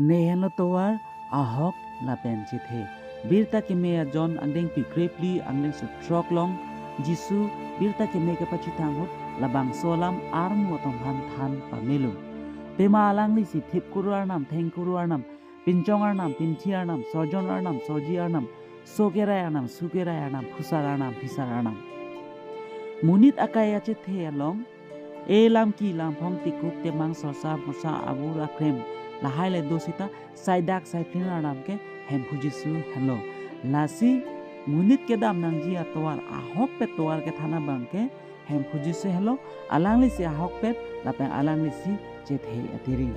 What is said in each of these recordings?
Neheno towar ahok lapen chithe. Birta kimea John angdeng pikrepli angdeng sutrok long Jisu birta kime ke pachitangut labang solam armu otong han pamelu. Pema alang li si thip kuruar nam theng kuruar nam pinchong arnam pinthi arnam sorjon arnam sorji arnam sogerai arnam sugerai arnam phusar arnam phisar arnam. Munit akaya chithe along elam ki lam phong tikuk te mang sorsa musa abur akrem lahai le dosita saidak saiflin arnam ke hem Jisu hello lasi munit ke dam nang ji atwar ahok pe towar ke thana bangke hem Jisu hello alang li si ahok pe lapeng alang li si chethe atiri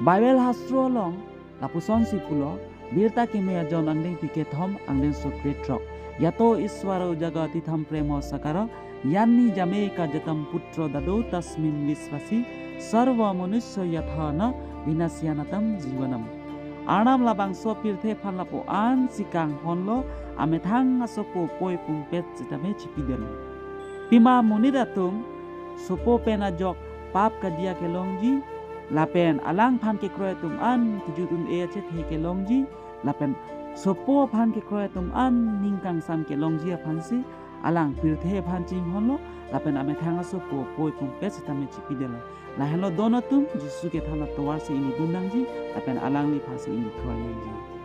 Bible hastro long lapuson si pulo birta kimea John angdeng pike thom angdeng sukrit trok yato iswaro jagati tham premo sakaro yanni jame ka jatam putro dado tasmin visvasi sarva manusya yathana vinasyaanatam jivanam Arnam labang so pirthe phanlapo an sikang honlo amethang asopo poi pungpet chitame chipiden pima muniratum sopo pena jok pap kadia ke longji lapen alang phan ke kroetum an tujutun e che the ke longji lapen sopo phan ke kroetum an ningkang sam ke longji phansi alang pirthe phan ching honlo lapen amethang asopo poi pungpet chitame chipiden la hello donatum Jisu ke thana towar se ini dunangji lapen alang li phase ini kroenangji